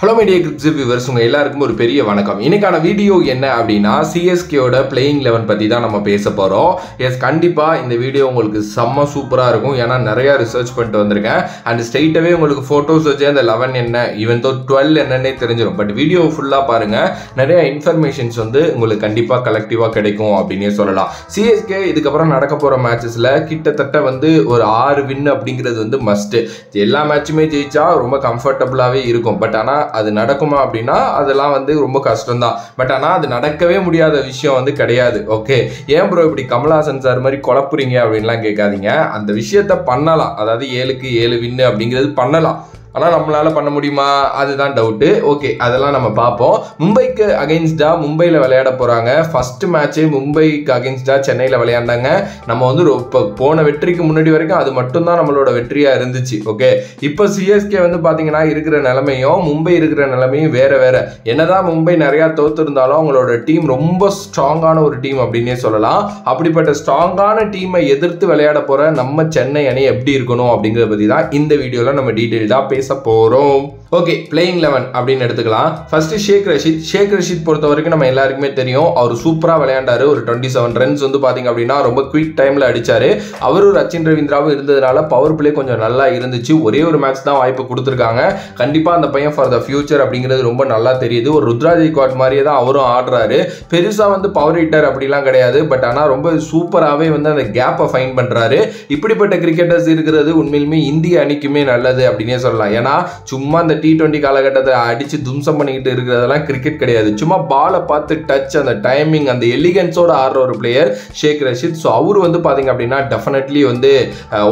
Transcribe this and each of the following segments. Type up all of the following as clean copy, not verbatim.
Hello media cricket viewers உங்க எல்லாருக்கும் ஒரு பெரிய வணக்கம். இன்னைக்கான வீடியோ என்ன அப்படினா CSK ஓட பிளேயிங் 11 பத்தி தான் நம்ம பேச போறோம். எஸ் கண்டிப்பா இந்த வீடியோ உங்களுக்கு செம்ம சூப்பரா இருக்கும். ஏனா நிறைய ரிசர்ச் பண்ணிட்டு வந்திருக்கேன். and straight away உங்களுக்கு போட்டோஸ் வச்சு அந்த 11 என்ன even though 12 என்னன்னே தெரிஞ்சிரும். பட் வீடியோ ஃபுல்லா பாருங்க. நிறைய இன்ஃபர்மேஷன்ஸ் வந்து உங்களுக்கு கண்டிப்பா கலெக்டிவா கிடைக்கும் அப்படினே சொல்லலாம். CSK இதுக்கு அப்புறம் நடக்க போற மேட்சஸ்ல கிட்டத்தட்ட வந்து ஒரு 6 வின் அப்படிங்கிறது வந்து மஸ்ட். எல்லா மேட்சுமே ஜெயிச்சா ரொம்ப கம்ஃபர்ட்டபிளாவே இருக்கும். பட் ஆனா அது நடக்குமா அப்படின்னா அதெல்லாம் வந்து ரொம்ப கஷ்டம் தான். பட் ஆனா அது நடக்கவே முடியாத விஷயம் வந்து கிடையாது. ஓகே, ஏன் ப்ரோ இப்படி கமல்ஹாசன் சார் மாதிரி குழப்புறீங்க அப்படின்லாம் கேட்காதீங்க. அந்த விஷயத்த பண்ணலாம். அதாவது 7க்கு 7 வின்னு அப்படிங்கிறது பண்ணலாம். ஆனால் நம்மளால பண்ண முடியுமா அதுதான் டவுட்டு. ஓகே, அதெல்லாம் நம்ம பார்ப்போம். மும்பைக்கு அகைன்ஸ்டா மும்பையில் விளையாட போகிறாங்க. ஃபர்ஸ்ட் மேட்சே மும்பைக்கு அகைன்ஸ்டா சென்னையில் விளையாண்டாங்க. நம்ம வந்து இப்போ போன வெற்றிக்கு முன்னாடி வரைக்கும் அது மட்டும்தான் நம்மளோட வெற்றியாக இருந்துச்சு. ஓகே, இப்போ CSK வந்து பார்த்தீங்கன்னா இருக்கிற நிலைமையும் மும்பை இருக்கிற நிலைமையும் வேற வேற. என்னதான் மும்பை நிறையா தோத்துருந்தாலும் அவங்களோட டீம் ரொம்ப ஸ்ட்ராங்கான ஒரு டீம் அப்படின்னே சொல்லலாம். அப்படிப்பட்ட ஸ்ட்ராங்கான டீமை எதிர்த்து விளையாட போகிற நம்ம சென்னை அணி எப்படி இருக்கணும் அப்படிங்கிறத பற்றி தான் இந்த வீடியோவில் நம்ம டீட்டெயில்டாக பேச போறோம். ஓகே, பிளேயிங் 11 அப்படின்னு எடுத்துக்கலாம். ஃபர்ஸ்ட் ஷேக் ரஷீத் பொறுத்த வரைக்கும் நம்ம எல்லாருக்குமே தெரியும். அவர் சூப்பரா விளையாண்டாரு. ஒரு 27 ரன்ஸ் வந்து பாத்தீங்க அப்படின்னா ரொம்ப குயிக் டைம்ல அடிச்சாரு. அவரும் ரச்சின் ரவீந்திராவும் இருந்ததுனால பவர் பிளே கொஞ்சம் நல்லா இருந்துச்சு. ஒரே ஒரு மேட்ச் தான் வாய்ப்பு கொடுத்துருக்காங்க. கண்டிப்பா அந்த பையன் ஃபார் த ஃபியூச்சர் அப்படிங்கிறது ரொம்ப நல்லா தெரியுது. ஒரு ருத்ராஜ் காட் மாதிரியே தான் அவரும் ஆடுறாரு. பெருசா வந்து பவர் ஹிட்டர் அப்படிலாம் கிடையாது. பட் ஆனா ரொம்ப சூப்பராகவே வந்து அந்த கேப்பை ஃபைன் பண்றாரு. இப்படிப்பட்ட கிரிக்கெட்டர்ஸ் இருக்கிறது உண்மையிலுமே இந்திய அணிக்குமே நல்லது அப்படின்னே சொல்லலாம். ஏன்னா சும்மா அந்த T20 காலகட்டத்தை அடிச்சு தும்சம் பண்ணிக்கிட்டு இருக்கிறதெல்லாம் கிரிக்கெட் கிடையாது. சும்மா பாலை பார்த்து டச், அந்த டைமிங், அந்த எலிகன்ஸோட ஆடுற ஒரு பிளேயர் ஷேக் ரஷீத். ஸோ அவர் வந்து பார்த்தீங்க அப்படின்னா டெஃபினெட்லி வந்து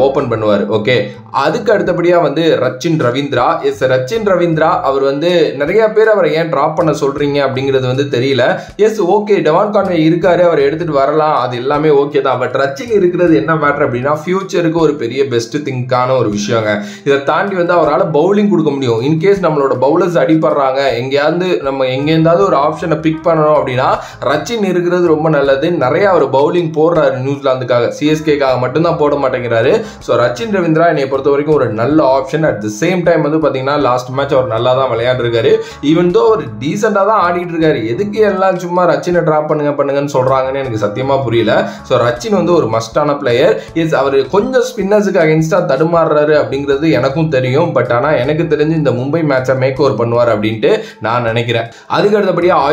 ஓப்பன் பண்ணுவார். ஓகே, அதுக்கு அடுத்தபடியாக வந்து ரச்சின் ரவீந்திரா. ரச்சின் ரவீந்திரா அவர் வந்து நிறைய பேர் அவரை ஏன் ட்ராப் பண்ண சொல்றீங்க அப்படிங்கிறது வந்து தெரியல. எஸ் ஓகே, டெவான் கான்வே இருக்காரு, அவர் எடுத்துட்டு வரலாம், அது எல்லாமே ஓகே தான். பட் ரச்சின் இருக்கிறது என்ன மேட்டர் அப்படின்னா ஃபியூச்சருக்கு ஒரு பெரிய பெஸ்ட் திங்கான ஒரு விஷயங்க. இதை தாண்டி வந்து அவரால் பவுலிங் கொடுக்க முடியும். இன்கேஸ் நம்மளோட பவுலர்ஸ் அடிப்படுறாங்க, எங்கேயாவது ஒரு ஆப்ஷனை பிக் பண்ணணும் அப்படின்னா ரச்சின் இருக்கிறது ரொம்ப நல்லது. நிறைய அவர் பவுலிங் போடுறாரு நியூசிலாந்துக்காக, CSKக்காக மட்டும்தான் போட மாட்டேங்கிறாரு. ஸோ ரச்சின் ரவீந்திரா என்னை பொறுத்த வரைக்கும் ஒரு நல்ல option. At the same time வந்து பார்த்தீங்கன்னா லாஸ்ட் மேட்ச் அவர் நல்லா தான் விளையாண்டுருக்காரு. ஈவன் தோ அவர் டீசெண்டாக தான் ஆடிட்டு இருக்காரு. எதுக்கு எல்லாம் சும்மா ரச்சினை ட்ராப் பண்ணுங்கன்னு சொல்றாங்கன்னு எனக்கு சத்தியமா புரியல. ஸோ ரச்சின் வந்து ஒரு மஸ்டான பிளேயர். எஸ், அவர் கொஞ்சம் ஸ்பின்னர்ஸுக்கு அகைன்ஸ்டா தடுமாறுறாரு அப்படிங்கிறது எனக்கும் தெரியும். பட் ஆனால் எனக்கு தெரிஞ்சு இந்த மும்பை மேட்சை மேக் ஓவர் பண்ணுவார் அப்படின்ட்டு நான் நினைக்கிறேன். அதுக்கு அடுத்தபடியாக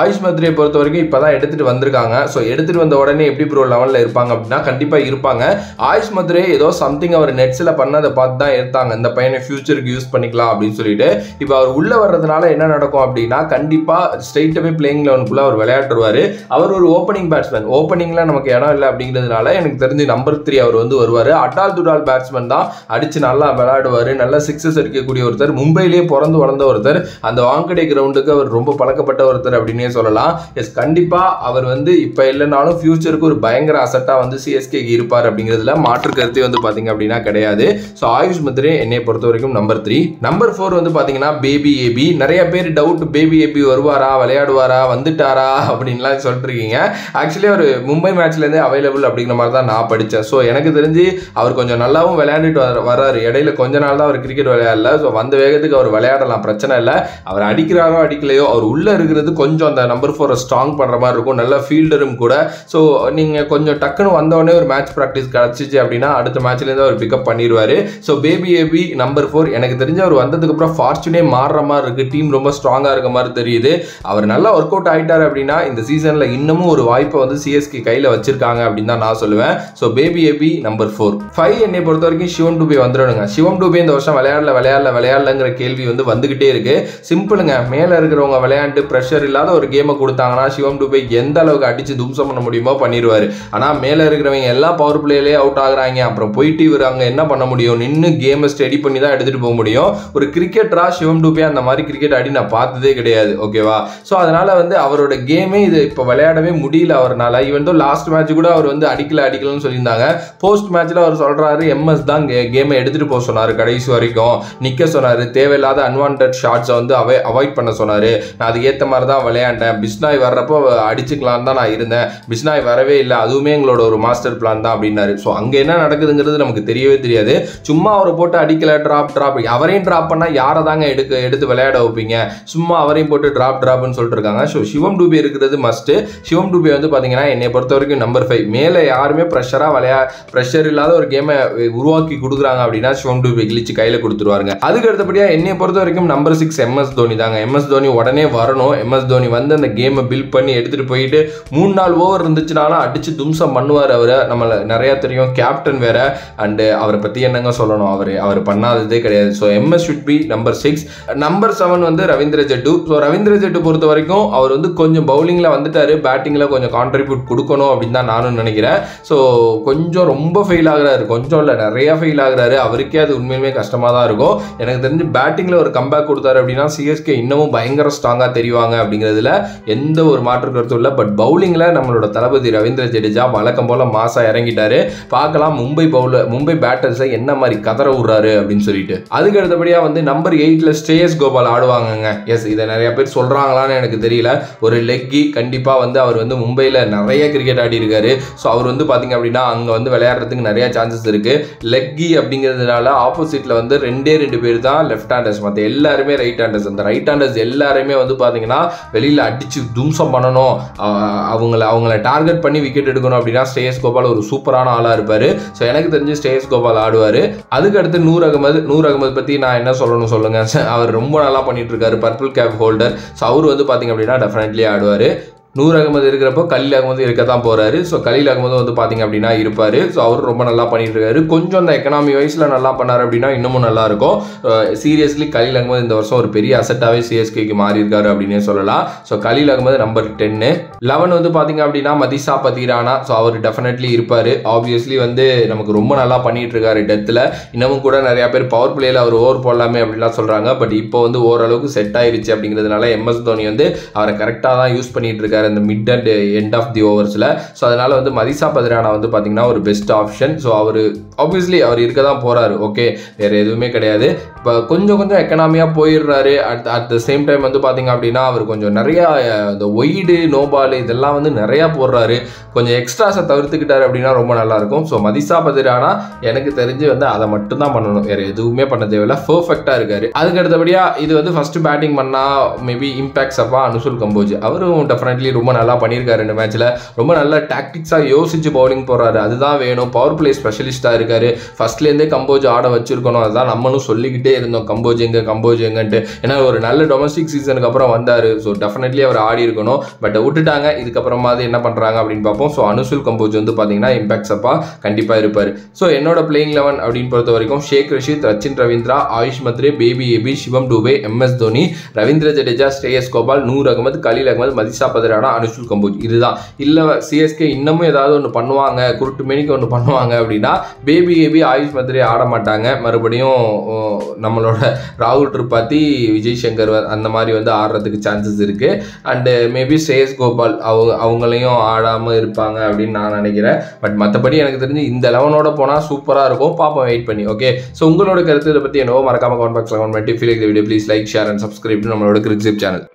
ஆயுஷ் மத்ரே பொறுத்த வரைக்கும் இப்பதான் எடுத்துட்டு வந்திருக்காங்க. ஸோ எடுத்துட்டு வந்த உடனே எப்படி ப்ரோ லெவலில் இருப்பாங்க அப்படின்னா கண்டிப்பா இருப்பாங்க. ஆயுஷ் மத்ரே ஏதோ சம்திங் அவர் நெட்ஸ்ல பண்ணதை பார்த்து தான் எடுத்தாங்க. இந்த பையனை ஃபியூச்சருக்கு யூஸ் பண்ணிக்கலாம் அப்படின்னு சொல்லிட்டு. இப்போ அவர் உள்ள வர்றதுனால என்ன நடக்கும் அப்படின்னா கண்டிப்பா ஸ்ட்ரெயிட்டாவே பிளேயிங் 11 அவர் விளையாடுவாரு. அவர் ஒரு ஓப்பனிங் பேட்ஸ்மேன். ஓப்பனிங்ல நமக்கு இடம் இல்லை அப்படிங்கிறதுனால எனக்கு தெரிஞ்சு நம்பர் 3 அவர் வந்து வருவாரு. அட்டால் துடால் பேட்ஸ்மேன் தான், அடிச்சு நல்லா விளையாடுவாரு. நல்ல சிக்ஸஸ் இருக்கக்கூடிய ஒருத்தர், மும்பையிலேயே பிறந்து வளர்ந்த ஒருத்தர், அந்த வாங்கடே கிரவுண்டுக்கு அவர் ரொம்ப பழக்கப்பட்ட ஒருத்தர் அப்படின்னே சொல்லலாம். எஸ், கண்டிப்பா அவர் வந்து இப்ப இல்லைனாலும் ஃபியூச்சருக்கு ஒரு பயங்கர அசட்டா வந்து CSK இருப்பார் அப்படிங்கிறதுல மாற்று கருத்து வந்து பாத்தீங்க அப்படின்னா கிடையாது. ஸோ ஆயுஷ் மத்ரே என்னை பொறுத்த வரைக்கும் நம்பர் 3. நம்பர் 4 வந்து பாத்தீங்கன்னா பேபி ஏபி. நிறைய பேர் டவுட், பேபி ஏபி வருவாரா, விளையாடுவாரா, வந்துட்டாரா அப்படின்லாம் சொல்லிருக்கீங்க. ஆக்சுவலி அவர் மும்பை மேட்ச்ல இருந்தே அவைலபிள் அப்படிங்கிற மாதிரி தான் நான் படித்தேன். ஸோ எனக்கு தெரிஞ்சு அவர் கொஞ்சம் நல்லாவும் விளையாண்டுட்டு வர்றாரு. இடையில கொஞ்ச நாள் தான் அவர் கிரிக்கெட் விளையாடல. ஸோ வந்த வேகத்துக்கு அவர் விளையாடலாம், பிரச்சனை இல்லை. அவர் அடிக்கிறாரோ அடிக்கலையோ அவர் உள்ள இருக்கிறது கொஞ்சம் அந்த நம்பர் 4 ஸ்ட்ராங் பண்ற மாதிரி இருக்கும். நல்ல ஃபீல்டரும் கூட. ஸோ நீங்க கொஞ்சம் டக்குன்னு வந்தோடனே ஒரு மேட்ச் ப்ராக்டிஸ் கிடைச்சிச்சு அப்படின்னா அடுத்த மேட்ச்லேருந்து அவர் பிக்கப் பண்ணிடுவாரு. So baby AB number 4. எனக்கு தெரிஞ்ச அவர் வந்ததுக்கு அப்புறம் ஃபார்ச்சுனே மாறுற மாதிரி இருக்கு. டீம் ரொம்ப ஸ்ட்ராங்கா இருக்க மாதிரி தெரியுது. அவர் நல்லா ஒர்க் அவுட் ஆயிட்டாரு அப்படின்னா இந்த சீசன்ல இன்னமும் ஒரு வாய்ப்பை வந்து CSK கையில வச்சிருக்காங்க அப்படின்னு தான் நான் சொல்லுவேன். So baby AB number 4. 5 என்னை பொறுத்த வரைக்கும் சிவம் டூபே வந்துடுங்க. சிவம் டூபே இந்த வருஷம் விளையாடலங்கிற கேள்வி வந்து வந்துகிட்டே இருக்கு. சிம்பிளுங்க, மேல இருக்கிறவங்க விளையாண்டு பிரஷர் இல்லாத ஒரு கேமை கொடுத்தாங்கன்னா சிவம் டூபே எந்த அளவுக்கு அடிச்சு தும்சம் பண்ண முடியுமோ பண்ணிடுவாரு. ஆனா மேல இருக்கிறவங்க எல்லாம் பவர் பிளேலே அவுட் ஆகுறாங்க. அப்புறம் போயிட்டு இவர் அங்க என்ன பண்ண முடியும்? நின்று கேமை ஸ்டடி பண்ணி தான் எடுத்துட்டு போக முடியும். ஒரு கிரிக்கெட்டரா சிவம் டூபே அந்த மாதிரி கிரிக்கெட் ஆடி நான் பார்த்ததே கிடையாது. ஓகேவா? ஸோ அதனால வந்து அவரோட கேமே இது இப்போ விளையாடவே முடியல அவரால். ஈவன் தோ லாஸ்ட் மேட்ச் கூட அவர் வந்து அடிக்கலன்னு சொல்லியிருந்தாங்க. போஸ்ட் மேட்ச்ல அவர் சொல்றாரு MS தான் கேமை எடுத்துட்டு போக சொன்னாரு, கடைசி வரைக்கும் நிக்க சொன்னாரு. சொன்னார், தேவையில்லாத அன்வான்ட் ஷாட்ஸை வந்து அவாய்ட் பண்ண சொன்னார். நான் அதுக்கு ஏற்ற மாதிரி தான் விளையாண்டேன். பிஸ்னாய் வர்றப்போ அடிச்சுக்கலான்னு தான் நான் இருந்தேன், பிஸ்னாய் வரவே இல்லை, அதுவுமே எங்களோட ஒரு மாஸ்டர் பிளான் தான் அப்படின்னாரு. ஸோ அங்கே என்ன நடக்குதுங்கிறது நமக்கு தெரியவே தெரியாது. சும்மா அவரை போட்டு அடிக்கல, ட்ராப் அவரையும் ட்ராப் பண்ணால் யாரை தாங்க எடுத்து விளையாட வைப்பீங்க? சும்மா அவரையும் போட்டு ட்ராப்னு சொல்லிட்டு இருக்காங்க. ஸோ சிவம் டூபே இருக்கிறது மஸ்ட்டு. சிவம் டூபே வந்து பார்த்தீங்கன்னா என்னை பொறுத்த வரைக்கும் நம்பர் 5. மேலே யாருமே ப்ரெஷர் இல்லாத ஒரு கேமை உருவாக்கி கொடுக்குறாங்க அப்படின்னா சிவம் டூபே கிழிச்சு கையில் கொடுத்துருவாங்க. அதுக்கு அடுத்தபடியாக என்னை பொறுத்த வரைக்கும் நம்பர் 6 MS தோனி தாங்க. MS தோனி உடனே வரணும். MS தோனி வந்து அந்த கேமை பில்ட் பண்ணி எடுத்துகிட்டு போயிட்டு 3-4 ஓவர் இருந்துச்சுனாலும் அடித்து தும்சம் பண்ணுவார். அவரை நம்மளை நிறையா தெரியும், கேப்டன் வேற. அண்டு அவரை பற்றி என்னங்க சொல்லணும், அவர் பண்ணாததே கிடையாது. So MS should be number 6. Number 7 வந்து ரவீந்திர ஜட்டு. ஸோ ரவீந்திர ஜட்டு பொறுத்த வரைக்கும் அவர் வந்து கொஞ்சம் பவுலிங்கில் வந்துட்டார், பேட்டிங்கில் கொஞ்சம் கான்ட்ரிபியூட் கொடுக்கணும் அப்படின்னு தான் நானும் நினைக்கிறேன். ஸோ கொஞ்சம் ரொம்ப ஃபெயில் ஆகுறாரு, கொஞ்சம் இல்லை நிறையா ஃபெயில் ஆகுறாரு. அவருக்கே அது உண்மையுமே கஷ்டமாக தான் இருக்கும். எனக்கு தெரிஞ்சு பேட்டிங்கில் ஒரு கம்பேக் கொடுத்தாரு அப்படின்னா சிஎஸ்கே இன்னமும் பயங்கர ஸ்ட்ராங்காக தெரிவாங்க அப்படிங்கிறதுல எந்த ஒரு மாற்று கருத்தும் இல்லை. பட் பவுலிங்கில் நம்மளோட தளபதி ரவீந்திர ஜடேஜா வழக்கம் போல் மாசா இறங்கிட்டாரு. பார்க்கலாம் மும்பை பேட்டர்ஸை என்ன மாதிரி கதற விடுறாரு அப்படின்னு சொல்லிட்டு. அதுக்கு அடுத்தபடியாக வந்து நம்பர் 8ல் ஸ்ரேயஸ் கோபால் ஆடுவாங்கங்க. எஸ், இதை நிறைய பேர் சொல்கிறாங்களான்னு எனக்கு தெரியல. ஒரு லெக்கி கண்டிப்பாக வந்து அவர் வந்து மும்பையில் நிறைய கிரிக்கெட் ஆடி இருக்காரு. ஸோ அவர் வந்து பார்த்தீங்க அப்படின்னா அங்கே வந்து விளையாடுறதுக்கு நிறைய சான்சஸ் இருக்குது. லெக்கி அப்படிங்கிறதுனால ஆப்போசிட்டில் வந்து 2 பேர் தான் லெஃப்ட் ஹேண்டர்ஸ், மற்ற எல்லாருமே ரைட் ஹேண்டர்ஸ். அந்த ரைட் ஹேண்டர்ஸ் எல்லாருமே வந்து பார்த்தீங்கன்னா வெளியில் அடித்து தும்சம் பண்ணணும், அவங்கள டார்கெட் பண்ணி விக்கெட் எடுக்கணும் அப்படின்னா ஸ்ரேயஸ் கோபால் ஒரு சூப்பரான ஆளாக இருப்பார். ஸோ எனக்கு தெரிஞ்சு ஸ்ரேயஸ் கோபால் ஆடுவார். அதுக்கடுத்து நூர் அகமது பற்றி நான் என்ன சொல்லணும் சொல்லுங்கள். அவர் ரொம்ப நல்லா பண்ணிட்டு இருக்காரு, பர்பிள் கேப் ஹோல்டர். ஸோ அவர் வந்து பார்த்தீங்க அப்படின்னா டெஃபினெட்லி ஆடுவார். நூர் அகமது இருக்கிறப்போ கலீல் அகமது இருக்க தான் போகிறாரு. ஸோ கலீல் அகமது வந்து பார்த்தீங்க அப்படின்னா இருப்பார். ஸோ அவர் ரொம்ப நல்லா பண்ணிட்டு இருக்காரு. கொஞ்சம் அந்த எக்கனாமி வைஸில் நல்லா பண்ணார் அப்படின்னா இன்னமும் நல்லா இருக்கும். சீரியஸ்லி கலீல் அகமது இந்த வருஷம் ஒரு பெரிய அசட்டாகவே சிஎஸ்கேக்கு மாறி இருக்காரு அப்படின்னே சொல்லலாம். So Khaleel Ahmed number 10. 11 வந்து பார்த்தீங்க அப்படின்னா மதிஷா பத்திரானா. ஸோ அவர் டெஃபினெட்லி இருப்பார். ஆப்வியஸ்லி வந்து நமக்கு ரொம்ப நல்லா பண்ணிட்டு இருக்காரு டெத்தில். இன்னமும் கூட நிறையா பேர் பவர் பிளேயில் அவர் ஓவர் போடலாமே அப்படின்லாம் சொல்கிறாங்க. பட் இப்போ வந்து ஓரளவுக்கு செட் ஆயிருச்சு அப்படிங்கிறதுனால MS தோனி வந்து அவரை கரெக்டாக தான் யூஸ் பண்ணிட்டு இருக்காரு இந்த mid and end of the ஓவர்ஸில். ஸோ அதனால் வந்து மதிஷா பத்திரானா வந்து பார்த்தீங்கன்னா ஒரு பெஸ்ட் ஆப்ஷன். ஸோ அவர் ஆப்வியஸ்லி அவர் இருக்க தான் போகிறாரு. ஓகே, வேறு எதுவுமே கிடையாது. இப்போ கொஞ்சம் எக்கனாமியாக போயிடுறாரு. அட் த சேம் டைம் வந்து பார்த்தீங்க அப்படின்னா அவர் கொஞ்சம் நிறையா இந்த ஒய்டு நோ பால் இதெல்லாம் வந்து நிறையா போடுறாரு. கொஞ்சம் எக்ஸ்ட்ராஸை தவிர்த்துக்கிட்டாரு அப்படின்னா ரொம்ப நல்லாயிருக்கும். ஸோ மதிஷா பத்திரானா எனக்கு தெரிஞ்சு வந்து அதை மட்டும்தான் பண்ணணும், வேறு எதுவுமே பண்ண தேவையில்லை. பர்ஃபெக்டாக இருக்காரு. அதுக்கு அடுத்தபடியாக இது வந்து ஃபஸ்ட்டு பேட்டிங் பண்ணால் மேபி இம்பாக்ட் அப்பா அனுசுல் கம்போஜ். அவரும் டெஃபினெட்லி ரொம்ப நல்லா பண்ணியிருக்காரு. இந்த மேட்ச்சில் ரொம்ப நல்ல டாக்டிக்ஸாக யோசிச்சு பவுலிங் போடுறாரு. அதுதான் வேணும். பவர் பிளே ஸ்பெஷலிஸ்ட்டாக இருக்காரு. ஃபர்ஸ்ட்லேருந்தே கம்போஜ் ஆட வச்சிருக்கணும். அதுதான் நம்மளும் சொல்லிக்கிட்டே இருந்தோம், கம்போஜ் எங்கன்ட்டு. ஏன்னா ஒரு நல்ல டொமஸ்டிக் சீசனுக்கு அப்புறம் வந்தார். ஸோ டெஃபினெட்லி அவர் ஆடி இருக்கணும். பட் விட்டுட்டாங்க. இதுக்கப்புறமா அது என்ன பண்ணுறாங்க அப்படின்னு பார்ப்போம். ஸோ அனுசுல் கம்போஜ் வந்து பார்த்தீங்கன்னா இம்பாக்ட் அப்பா கண்டிப்பாக இருப்பார். ஸோ என்னோட பிளேயிங் 11 அப்படின்னு பொறுத்த வரைக்கும் ஷேக் ரஷீத், ரச்சின் ரவீந்திரா, ஆயுஷ் மத்ரே, பேபி ஏபி, சிவம் டூபே, MS தோனி, ரவீந்திர ஜடேஜா, ஸ்ரேயஸ் கோபால், நூர் அகமது, கலீல் அகமது, மதிஷா பத்திரானா, அனுசுல் கம்போஜ். இதுதான். இல்லை சிஎஸ்கே இன்னமும் ஏதாவது ஒன்று பண்ணுவாங்க, குருட்டு மேனிக்கு ஒன்று பண்ணுவாங்க அப்படின்னா பேபி ஏபி, ஆயுஷ் மத்ரே ஆட மாட்டாங்க. மறுபடியும் நம்மளோட ராகுல் திரிபாதி, விஜய் சங்கர் அந்த மாதிரி வந்து ஆடுறதுக்கு சான்சஸ் இருக்குது. அண்டு மேபி ஸ்ரேயஸ் கோபால் அவங்களையும் ஆடாமல் இருப்பாங்க அப்படின்னு நான் நினைக்கிறேன். பட் மற்றபடி எனக்கு தெரிஞ்சு இந்த 11ஓட போனால் சூப்பராக இருக்கும். பார்ப்போம், வெயிட் பண்ணி. ஓகே, ஸோ உங்களோட கருத்து இதை பற்றி என்னவோ மறக்காமல் கமெண்ட் பாக்ஸில் கமெண்ட் பண்ணிட்டு ஃபீல் இந்த video please like, share and subscribe நம்மளோட கிரிக்கெட் சேனல்.